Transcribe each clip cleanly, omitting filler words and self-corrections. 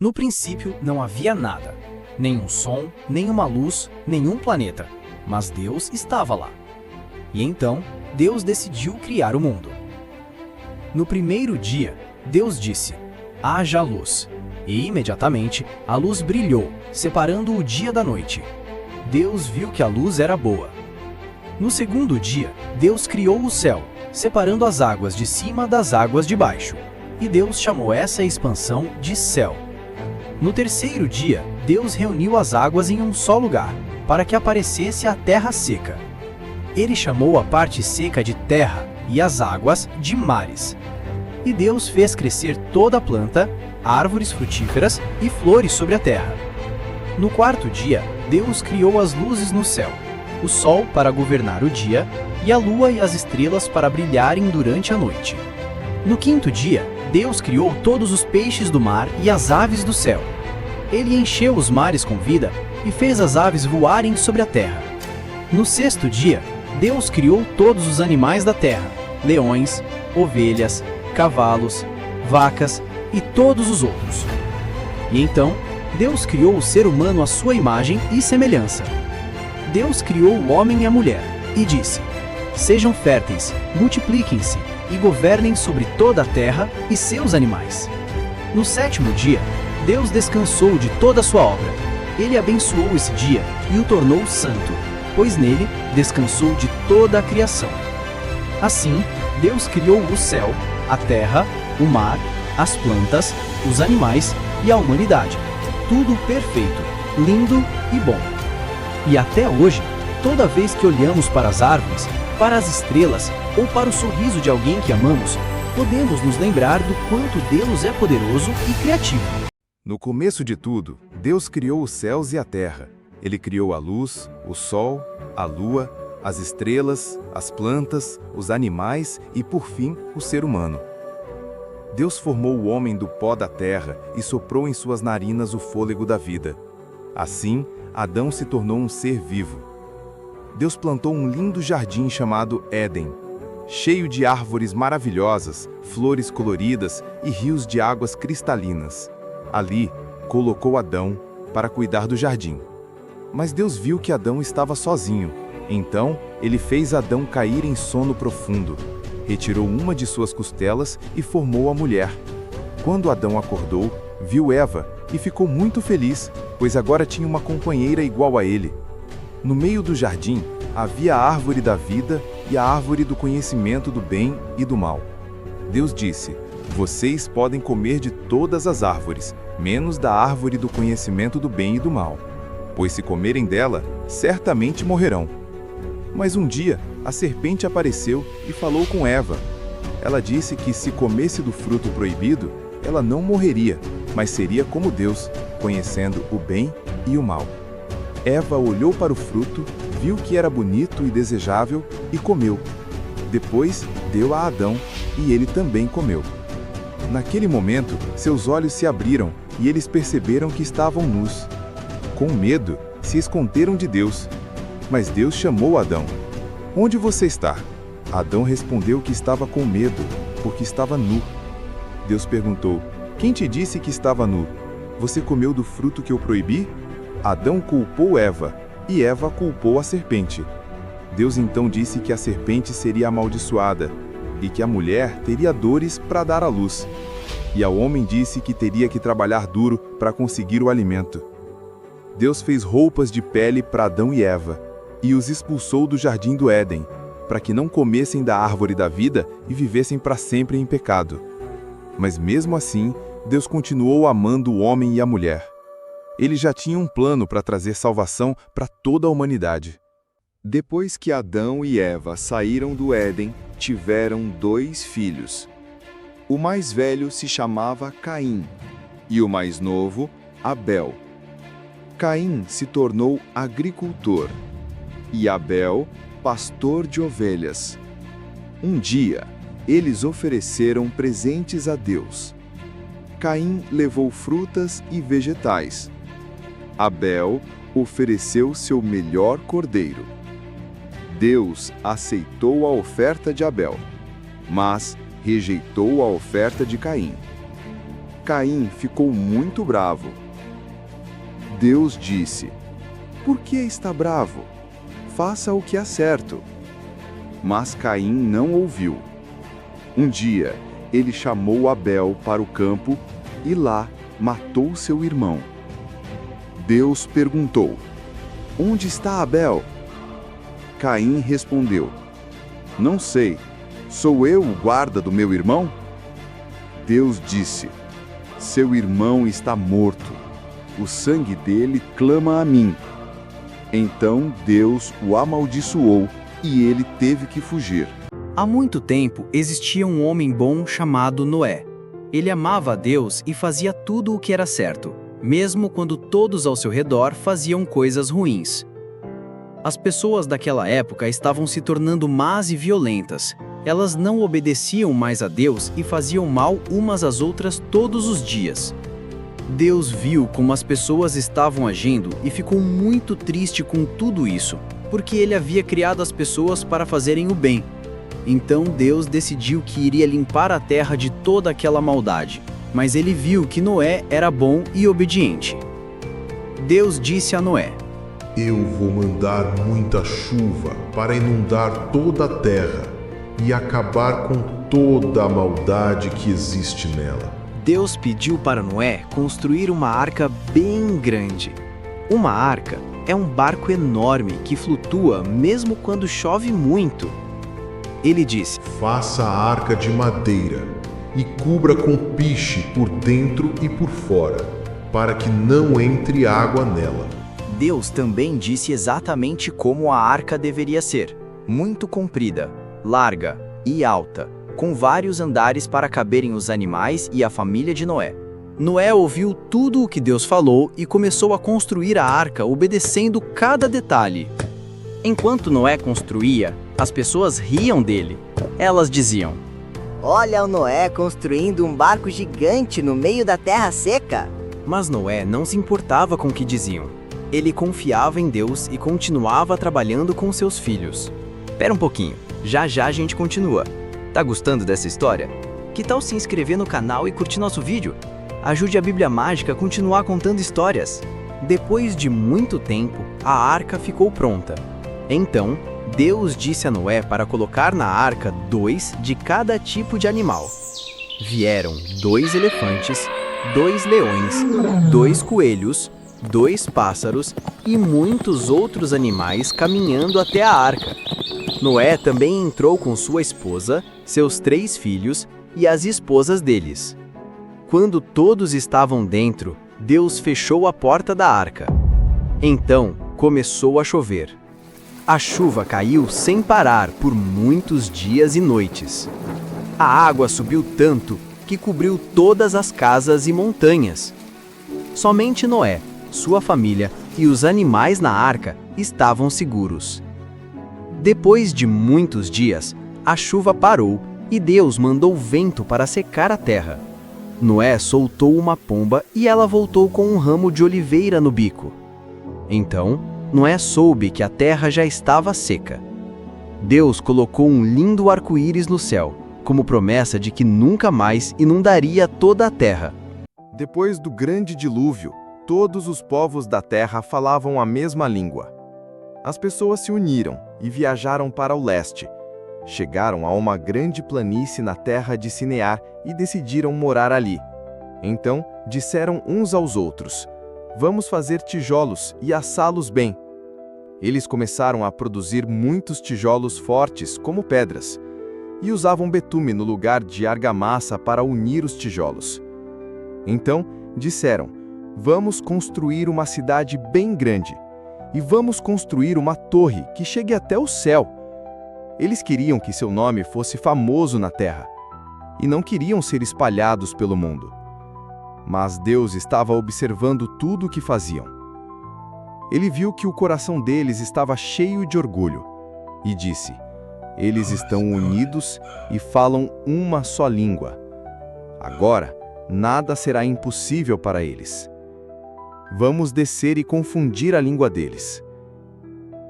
No princípio não havia nada, nenhum som, nenhuma luz, nenhum planeta, mas Deus estava lá. E então, Deus decidiu criar o mundo. No primeiro dia, Deus disse: haja luz. E imediatamente a luz brilhou, separando o dia da noite. Deus viu que a luz era boa. No segundo dia, Deus criou o céu, separando as águas de cima das águas de baixo. E Deus chamou essa expansão de céu. No terceiro dia, Deus reuniu as águas em um só lugar, para que aparecesse a terra seca. Ele chamou a parte seca de terra e as águas de mares. E Deus fez crescer toda a planta, árvores frutíferas e flores sobre a terra. No quarto dia, Deus criou as luzes no céu, o sol para governar o dia, e a lua e as estrelas para brilharem durante a noite. No quinto dia, Deus criou todos os peixes do mar e as aves do céu. Ele encheu os mares com vida e fez as aves voarem sobre a terra. No sexto dia, Deus criou todos os animais da terra, leões, ovelhas, cavalos, vacas e todos os outros. E então, Deus criou o ser humano à sua imagem e semelhança. Deus criou o homem e a mulher, e disse: sejam férteis, multipliquem-se e governem sobre toda a terra e seus animais. No sétimo dia, Deus descansou de toda a sua obra. Ele abençoou esse dia e o tornou santo, pois nele descansou de toda a criação. Assim, Deus criou o céu, a terra, o mar, as plantas, os animais e a humanidade. Tudo perfeito, lindo e bom. E até hoje, toda vez que olhamos para as árvores, para as estrelas ou para o sorriso de alguém que amamos, podemos nos lembrar do quanto Deus é poderoso e criativo. No começo de tudo, Deus criou os céus e a terra. Ele criou a luz, o sol, a lua, as estrelas, as plantas, os animais e, por fim, o ser humano. Deus formou o homem do pó da terra e soprou em suas narinas o fôlego da vida. Assim, Adão se tornou um ser vivo. Deus plantou um lindo jardim chamado Éden, cheio de árvores maravilhosas, flores coloridas e rios de águas cristalinas. Ali, colocou Adão para cuidar do jardim. Mas Deus viu que Adão estava sozinho. Então, ele fez Adão cair em sono profundo. Retirou uma de suas costelas e formou a mulher. Quando Adão acordou, viu Eva e ficou muito feliz, pois agora tinha uma companheira igual a ele. No meio do jardim, havia a árvore da vida e a árvore do conhecimento do bem e do mal. Deus disse: vocês podem comer de todas as árvores, menos da árvore do conhecimento do bem e do mal, pois se comerem dela, certamente morrerão. Mas um dia, a serpente apareceu e falou com Eva. Ela disse que se comesse do fruto proibido, ela não morreria, mas seria como Deus, conhecendo o bem e o mal. Eva olhou para o fruto, viu que era bonito e desejável e comeu. Depois deu a Adão e ele também comeu. Naquele momento, seus olhos se abriram e eles perceberam que estavam nus. Com medo, se esconderam de Deus. Mas Deus chamou Adão. Onde você está? Adão respondeu que estava com medo, porque estava nu. Deus perguntou: quem te disse que estava nu? Você comeu do fruto que eu proibi? Adão culpou Eva, e Eva culpou a serpente. Deus então disse que a serpente seria amaldiçoada, e que a mulher teria dores para dar à luz. E ao homem disse que teria que trabalhar duro para conseguir o alimento. Deus fez roupas de pele para Adão e Eva, e os expulsou do jardim do Éden, para que não comessem da árvore da vida e vivessem para sempre em pecado. Mas mesmo assim, Deus continuou amando o homem e a mulher. Ele já tinha um plano para trazer salvação para toda a humanidade. Depois que Adão e Eva saíram do Éden, tiveram 2 filhos. O mais velho se chamava Caim, e o mais novo, Abel. Caim se tornou agricultor, e Abel, pastor de ovelhas. Um dia, eles ofereceram presentes a Deus. Caim levou frutas e vegetais. Abel ofereceu seu melhor cordeiro. Deus aceitou a oferta de Abel, mas rejeitou a oferta de Caim. Caim ficou muito bravo. Deus disse: "Por que está bravo? Faça o que é certo." Mas Caim não ouviu. Um dia, ele chamou Abel para o campo e lá matou seu irmão. Deus perguntou: "Onde está Abel?" Caim respondeu: "Não sei. Sou eu o guarda do meu irmão?" Deus disse: "Seu irmão está morto. O sangue dele clama a mim." Então Deus o amaldiçoou e ele teve que fugir. Há muito tempo existia um homem bom chamado Noé. Ele amava a Deus e fazia tudo o que era certo, mesmo quando todos ao seu redor faziam coisas ruins. As pessoas daquela época estavam se tornando más e violentas. Elas não obedeciam mais a Deus e faziam mal umas às outras todos os dias. Deus viu como as pessoas estavam agindo e ficou muito triste com tudo isso, porque ele havia criado as pessoas para fazerem o bem. Então Deus decidiu que iria limpar a terra de toda aquela maldade, mas ele viu que Noé era bom e obediente. Deus disse a Noé: "Eu vou mandar muita chuva para inundar toda a terra e acabar com toda a maldade que existe nela." Deus pediu para Noé construir uma arca bem grande. Uma arca é um barco enorme que flutua mesmo quando chove muito. Ele disse: "Faça a arca de madeira e cubra com piche por dentro e por fora, para que não entre água nela." Deus também disse exatamente como a arca deveria ser: muito comprida, larga e alta, com vários andares para caberem os animais e a família de Noé. Noé ouviu tudo o que Deus falou e começou a construir a arca obedecendo cada detalhe. Enquanto Noé construía, as pessoas riam dele. Elas diziam: "Olha o Noé construindo um barco gigante no meio da terra seca." Mas Noé não se importava com o que diziam. Ele confiava em Deus e continuava trabalhando com seus filhos. Espera um pouquinho, já já a gente continua. Tá gostando dessa história? Que tal se inscrever no canal e curtir nosso vídeo? Ajude a Bíblia Mágica a continuar contando histórias. Depois de muito tempo, a arca ficou pronta. Então, Deus disse a Noé para colocar na arca 2 de cada tipo de animal. Vieram 2 elefantes, 2 leões, 2 coelhos, 2 pássaros e muitos outros animais caminhando até a arca. Noé também entrou com sua esposa, seus 3 filhos e as esposas deles. Quando todos estavam dentro, Deus fechou a porta da arca. Então começou a chover. A chuva caiu sem parar por muitos dias e noites. A água subiu tanto que cobriu todas as casas e montanhas. Somente Noé, sua família e os animais na arca estavam seguros. Depois de muitos dias, a chuva parou e Deus mandou vento para secar a terra. Noé soltou uma pomba e ela voltou com um ramo de oliveira no bico. Então, Noé soube que a terra já estava seca. Deus colocou um lindo arco-íris no céu, como promessa de que nunca mais inundaria toda a terra. Depois do grande dilúvio, todos os povos da terra falavam a mesma língua. As pessoas se uniram e viajaram para o leste. Chegaram a uma grande planície na terra de Sinear e decidiram morar ali. Então, disseram uns aos outros: "Vamos fazer tijolos e assá-los bem." Eles começaram a produzir muitos tijolos fortes, como pedras, e usavam betume no lugar de argamassa para unir os tijolos. Então, disseram: "Vamos construir uma cidade bem grande, e vamos construir uma torre que chegue até o céu." Eles queriam que seu nome fosse famoso na terra, e não queriam ser espalhados pelo mundo. Mas Deus estava observando tudo o que faziam. Ele viu que o coração deles estava cheio de orgulho, e disse: "Eles estão unidos e falam uma só língua. Agora, nada será impossível para eles. Vamos descer e confundir a língua deles."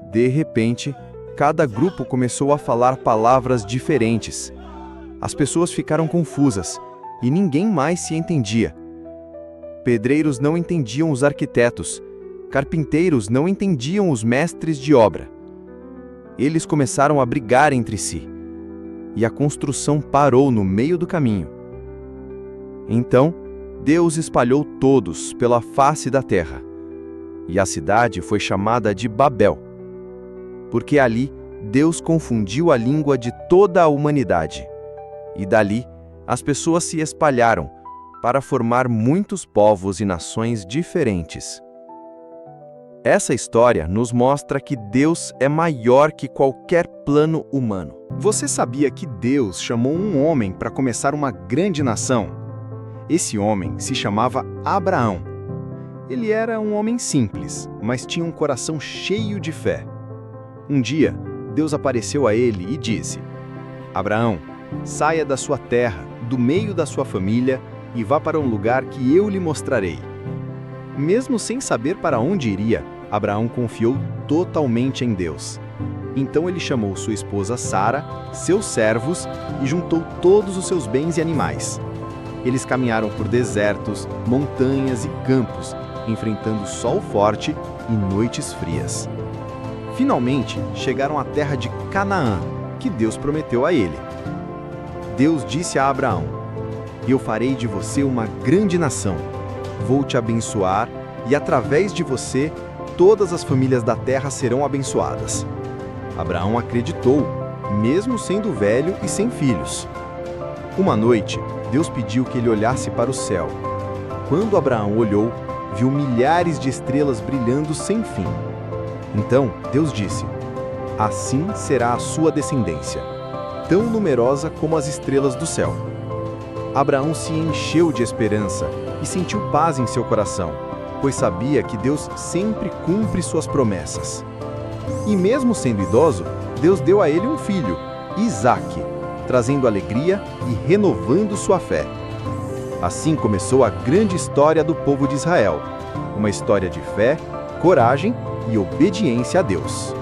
De repente, cada grupo começou a falar palavras diferentes. As pessoas ficaram confusas e ninguém mais se entendia. Pedreiros não entendiam os arquitetos. Carpinteiros não entendiam os mestres de obra. Eles começaram a brigar entre si, e a construção parou no meio do caminho. Então, Deus espalhou todos pela face da terra, e a cidade foi chamada de Babel, porque ali Deus confundiu a língua de toda a humanidade, e dali as pessoas se espalharam para formar muitos povos e nações diferentes. Essa história nos mostra que Deus é maior que qualquer plano humano. Você sabia que Deus chamou um homem para começar uma grande nação? Esse homem se chamava Abraão. Ele era um homem simples, mas tinha um coração cheio de fé. Um dia, Deus apareceu a ele e disse: Abraão, saia da sua terra, do meio da sua família, e vá para um lugar que eu lhe mostrarei. Mesmo sem saber para onde iria, Abraão confiou totalmente em Deus. Então ele chamou sua esposa Sara, seus servos e juntou todos os seus bens e animais. Eles caminharam por desertos, montanhas e campos, enfrentando sol forte e noites frias. Finalmente, chegaram à terra de Canaã, que Deus prometeu a ele. Deus disse a Abraão: Eu farei de você uma grande nação. Vou te abençoar e, através de você, todas as famílias da terra serão abençoadas. Abraão acreditou, mesmo sendo velho e sem filhos. Uma noite, Deus pediu que ele olhasse para o céu. Quando Abraão olhou, viu milhares de estrelas brilhando sem fim. Então, Deus disse: Assim será a sua descendência, tão numerosa como as estrelas do céu. Abraão se encheu de esperança e sentiu paz em seu coração, pois sabia que Deus sempre cumpre suas promessas. E mesmo sendo idoso, Deus deu a ele um filho, Isaque, trazendo alegria e renovando sua fé. Assim começou a grande história do povo de Israel, uma história de fé, coragem e obediência a Deus.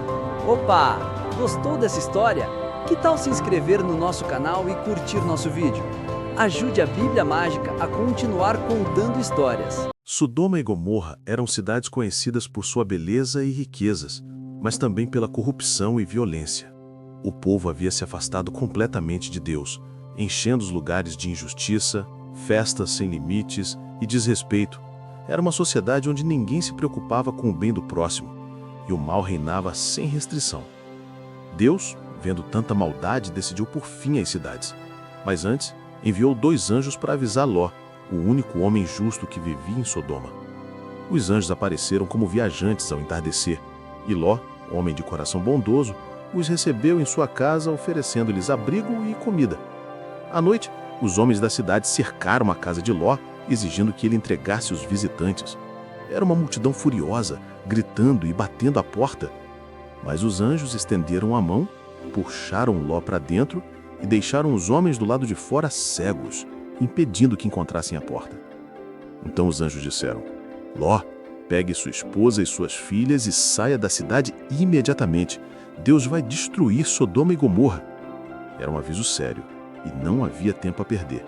Opa! Gostou dessa história? Que tal se inscrever no nosso canal e curtir nosso vídeo? Ajude a Bíblia Mágica a continuar contando histórias. Sodoma e Gomorra eram cidades conhecidas por sua beleza e riquezas, mas também pela corrupção e violência. O povo havia se afastado completamente de Deus, enchendo os lugares de injustiça, festas sem limites e desrespeito. Era uma sociedade onde ninguém se preocupava com o bem do próximo, e o mal reinava sem restrição. Deus, vendo tanta maldade, decidiu por fim às cidades. Mas antes, enviou 2 anjos para avisar Ló, o único homem justo que vivia em Sodoma. Os anjos apareceram como viajantes ao entardecer, e Ló, homem de coração bondoso, os recebeu em sua casa, oferecendo-lhes abrigo e comida. À noite, os homens da cidade cercaram a casa de Ló, exigindo que ele entregasse os visitantes. Era uma multidão furiosa, gritando e batendo à porta. Mas os anjos estenderam a mão, puxaram Ló para dentro e deixaram os homens do lado de fora cegos, impedindo que encontrassem a porta. Então os anjos disseram: Ló, pegue sua esposa e suas filhas e saia da cidade imediatamente. Deus vai destruir Sodoma e Gomorra. Era um aviso sério e não havia tempo a perder.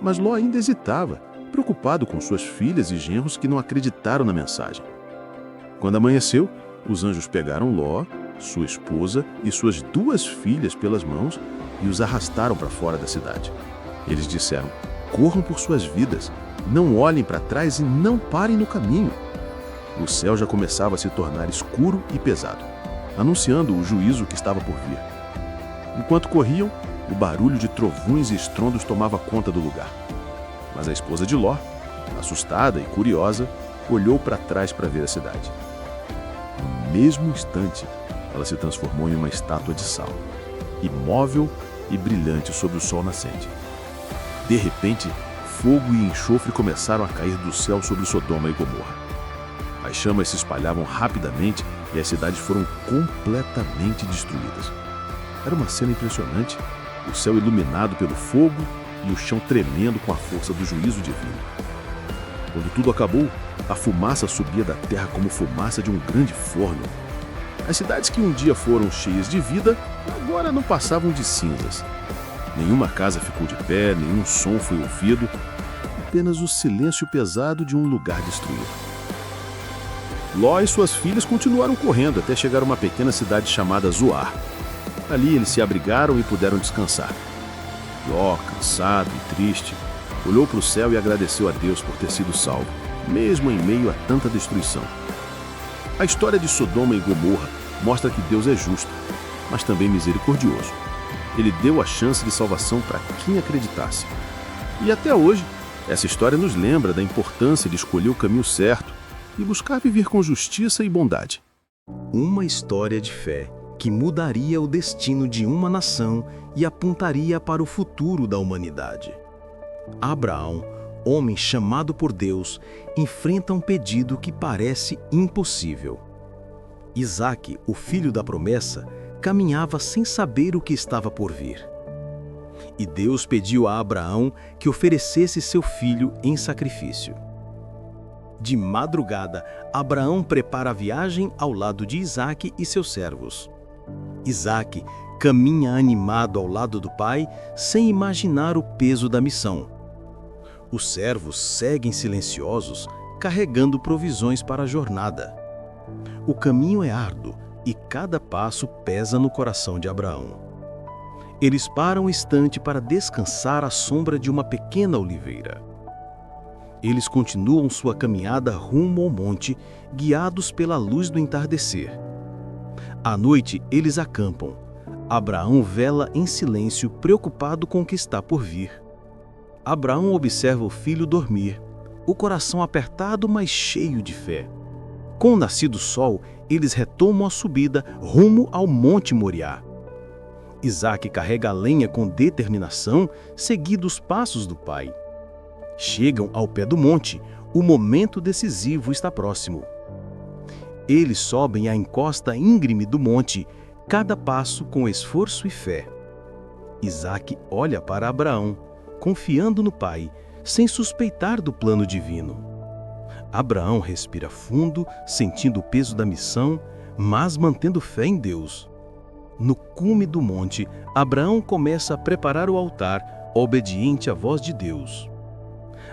Mas Ló ainda hesitava, preocupado com suas filhas e genros que não acreditaram na mensagem. Quando amanheceu, os anjos pegaram Ló, sua esposa e suas 2 filhas pelas mãos e os arrastaram para fora da cidade. Eles disseram: corram por suas vidas, não olhem para trás e não parem no caminho. O céu já começava a se tornar escuro e pesado, anunciando o juízo que estava por vir. Enquanto corriam, o barulho de trovões e estrondos tomava conta do lugar. Mas a esposa de Ló, assustada e curiosa, olhou para trás para ver a cidade. No mesmo instante, ela se transformou em uma estátua de sal, imóvel e brilhante sob o sol nascente. De repente, fogo e enxofre começaram a cair do céu sobre Sodoma e Gomorra. As chamas se espalhavam rapidamente e as cidades foram completamente destruídas. Era uma cena impressionante, o céu iluminado pelo fogo e o chão tremendo com a força do juízo divino. Quando tudo acabou, a fumaça subia da terra como fumaça de um grande forno. As cidades que um dia foram cheias de vida, agora não passavam de cinzas. Nenhuma casa ficou de pé, nenhum som foi ouvido, e apenas o silêncio pesado de um lugar destruído. Ló e suas filhas continuaram correndo até chegar a uma pequena cidade chamada Zoar. Ali eles se abrigaram e puderam descansar. Ló, cansado e triste, olhou para o céu e agradeceu a Deus por ter sido salvo, mesmo em meio a tanta destruição. A história de Sodoma e Gomorra mostra que Deus é justo, mas também misericordioso. Ele deu a chance de salvação para quem acreditasse. E até hoje, essa história nos lembra da importância de escolher o caminho certo e buscar viver com justiça e bondade. Uma história de fé que mudaria o destino de uma nação e apontaria para o futuro da humanidade. Abraão, homem chamado por Deus, enfrenta um pedido que parece impossível. Isaque, o filho da promessa, caminhava sem saber o que estava por vir. E Deus pediu a Abraão que oferecesse seu filho em sacrifício. De madrugada, Abraão prepara a viagem ao lado de Isaque e seus servos. Isaque caminha animado ao lado do pai, sem imaginar o peso da missão. Os servos seguem silenciosos, carregando provisões para a jornada. O caminho é árduo e cada passo pesa no coração de Abraão. Eles param um instante para descansar à sombra de uma pequena oliveira. Eles continuam sua caminhada rumo ao monte, guiados pela luz do entardecer. À noite, eles acampam. Abraão vela em silêncio, preocupado com o que está por vir. Abraão observa o filho dormir, o coração apertado, mas cheio de fé. Com o nascer do sol, eles retomam a subida rumo ao Monte Moriá. Isaque carrega a lenha com determinação, seguindo os passos do pai. Chegam ao pé do monte, o momento decisivo está próximo. Eles sobem a encosta íngreme do monte, cada passo com esforço e fé. Isaque olha para Abraão, confiando no pai, sem suspeitar do plano divino. Abraão respira fundo, sentindo o peso da missão, mas mantendo fé em Deus. No cume do monte, Abraão começa a preparar o altar, obediente à voz de Deus.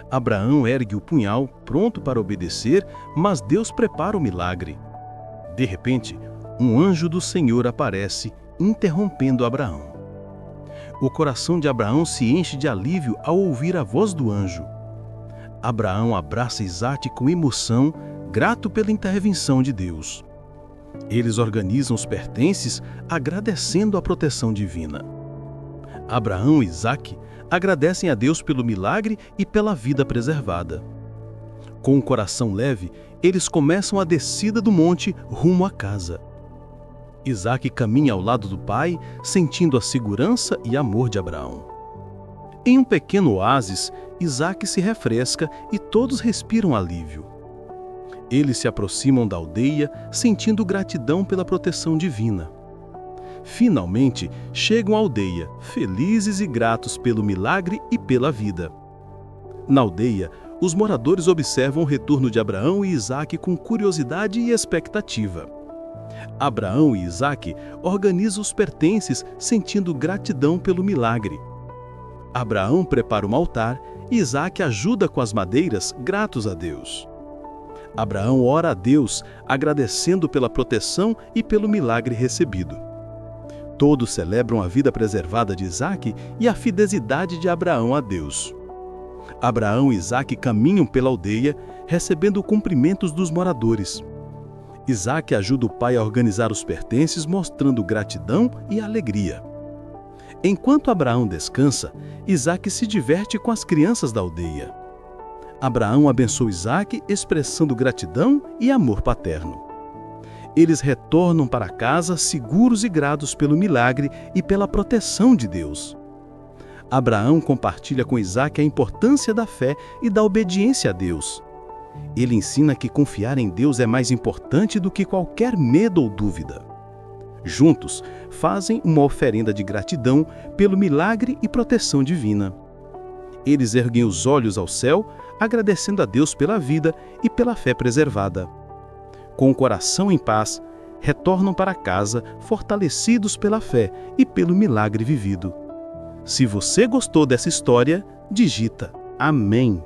Abraão ergue o punhal, pronto para obedecer, mas Deus prepara o milagre. De repente, um anjo do Senhor aparece, interrompendo Abraão. O coração de Abraão se enche de alívio ao ouvir a voz do anjo. Abraão abraça Isaque com emoção, grato pela intervenção de Deus. Eles organizam os pertences, agradecendo a proteção divina. Abraão e Isaque agradecem a Deus pelo milagre e pela vida preservada. Com o coração leve, eles começam a descida do monte rumo à casa. Isaque caminha ao lado do pai, sentindo a segurança e amor de Abraão. Em um pequeno oásis, Isaque se refresca e todos respiram alívio. Eles se aproximam da aldeia, sentindo gratidão pela proteção divina. Finalmente, chegam à aldeia, felizes e gratos pelo milagre e pela vida. Na aldeia, os moradores observam o retorno de Abraão e Isaque com curiosidade e expectativa. Abraão e Isaque organizam os pertences, sentindo gratidão pelo milagre. Abraão prepara um altar e Isaque ajuda com as madeiras, gratos a Deus. Abraão ora a Deus, agradecendo pela proteção e pelo milagre recebido. Todos celebram a vida preservada de Isaque e a fidelidade de Abraão a Deus. Abraão e Isaque caminham pela aldeia, recebendo cumprimentos dos moradores. Isaque ajuda o pai a organizar os pertences, mostrando gratidão e alegria. Enquanto Abraão descansa, Isaque se diverte com as crianças da aldeia. Abraão abençoa Isaque, expressando gratidão e amor paterno. Eles retornam para casa seguros e gratos pelo milagre e pela proteção de Deus. Abraão compartilha com Isaque a importância da fé e da obediência a Deus. Ele ensina que confiar em Deus é mais importante do que qualquer medo ou dúvida. Juntos, fazem uma oferenda de gratidão pelo milagre e proteção divina. Eles erguem os olhos ao céu, agradecendo a Deus pela vida e pela fé preservada. Com o coração em paz, retornam para casa fortalecidos pela fé e pelo milagre vivido. Se você gostou dessa história, digita Amém.